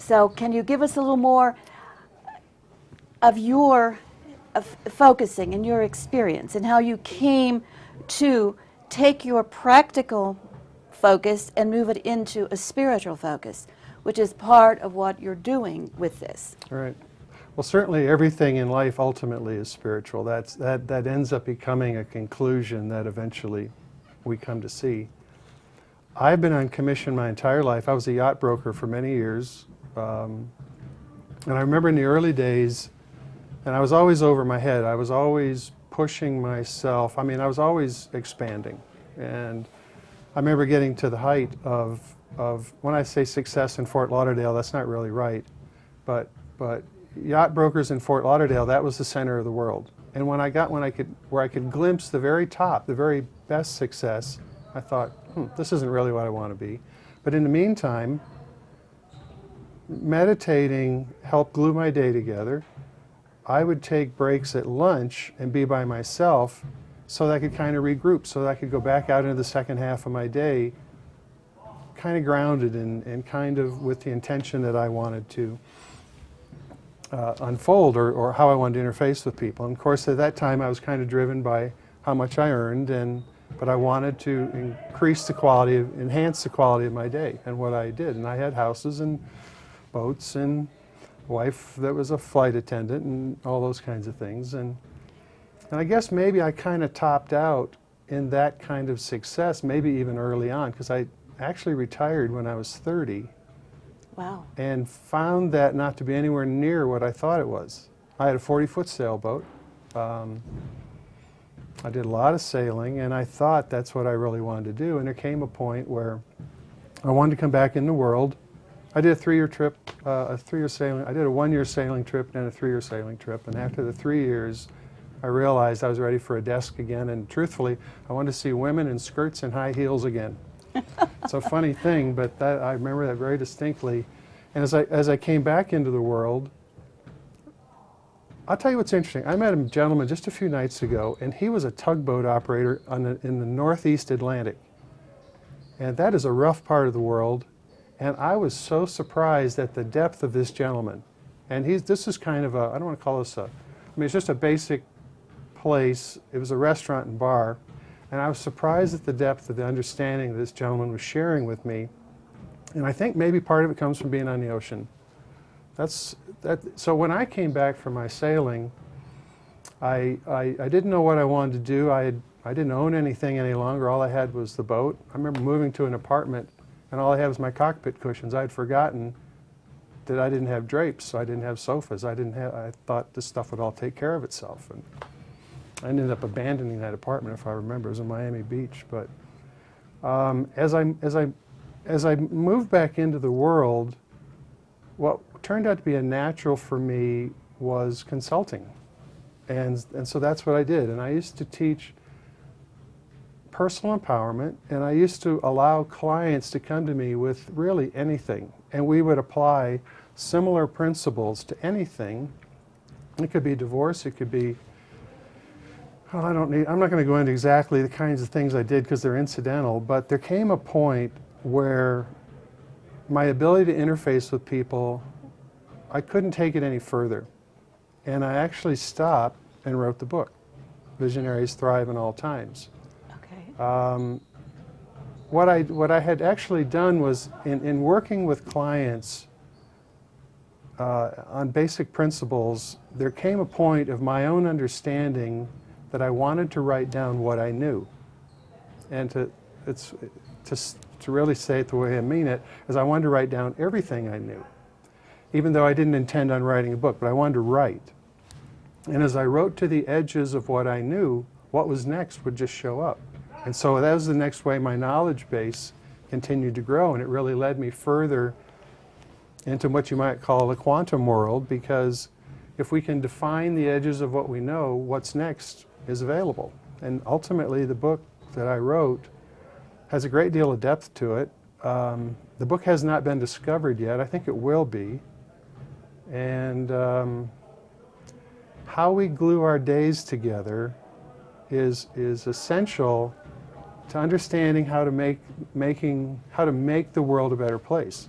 So can you give us a little more of your focusing and your experience and how you came to take your practical focus and move it into a spiritual focus, which is part of what you're doing with this? Right. Well, certainly everything in life ultimately is spiritual. That ends up becoming a conclusion that eventually we come to see. I've been on commission my entire life. I was a yacht broker for many years. And I remember in the early days, and I was always over my head. I was always pushing myself. I mean, I was always expanding. And I remember getting to the height of when I say success in Fort Lauderdale, that's not really right. But yacht brokers in Fort Lauderdale, that was the center of the world. And when I got where I could glimpse the very top, the very best success, I thought, this isn't really what I want to be. But in the meantime, meditating helped glue my day together. I would take breaks at lunch and be by myself so that I could kind of regroup, so that I could go back out into the second half of my day kind of grounded and kind of with the intention that I wanted to unfold or how I wanted to interface with people. And of course, at that time, I was kind of driven by how much I earned, but I wanted to enhance the quality of my day and what I did. And I had houses and boats and a wife that was a flight attendant and all those kinds of things. And I guess maybe I kind of topped out in that kind of success, maybe even early on, because I actually retired when I was 30. Wow. And found that not to be anywhere near what I thought it was. I had a 40-foot sailboat. I did a lot of sailing, and I thought that's what I really wanted to do. And there came a point where I wanted to come back in the world. I did a 3-year trip, a 3-year sailing. I did a 1-year sailing trip and then a 3-year sailing trip. And after the 3 years, I realized I was ready for a desk again. And truthfully, I wanted to see women in skirts and high heels again. It's a funny thing, but I remember that very distinctly. And as I came back into the world, I'll tell you what's interesting. I met a gentleman just a few nights ago, and he was a tugboat operator in the Northeast Atlantic. And that is a rough part of the world. And I was so surprised at the depth of this gentleman. And this is kind of I don't want to call this it's just a basic place. It was a restaurant and bar. And I was surprised at the depth of the understanding this gentleman was sharing with me. And I think maybe part of it comes from being on the ocean. So when I came back from my sailing, I didn't know what I wanted to do. I didn't own anything any longer. All I had was the boat. I remember moving to an apartment, and all I had was my cockpit cushions. I'd forgotten that I didn't have drapes, so I didn't have sofas. I thought this stuff would all take care of itself. And I ended up abandoning that apartment, if I remember. It was in Miami Beach. But as I moved back into the world, what turned out to be a natural for me was consulting. And so that's what I did. And I used to teach personal empowerment, and I used to allow clients to come to me with really anything. And we would apply similar principles to anything. It could be divorce, it could be, I'm not going to go into exactly the kinds of things I did because they're incidental, but there came a point where my ability to interface with people, I couldn't take it any further. And I actually stopped and wrote the book, Visionaries Thrive in All Times. Okay. What I had actually done was, in working with clients on basic principles, there came a point of my own understanding that I wanted to write down what I knew. And to really say it the way I mean it, is I wanted to write down everything I knew. Even though I didn't intend on writing a book, but I wanted to write. And as I wrote to the edges of what I knew, what was next would just show up. And so that was the next way my knowledge base continued to grow, and it really led me further into what you might call the quantum world, because if we can define the edges of what we know, what's next is available. And ultimately, the book that I wrote has a great deal of depth to it. The book has not been discovered yet. I think it will be. And how we glue our days together is essential to understanding how to make the world a better place.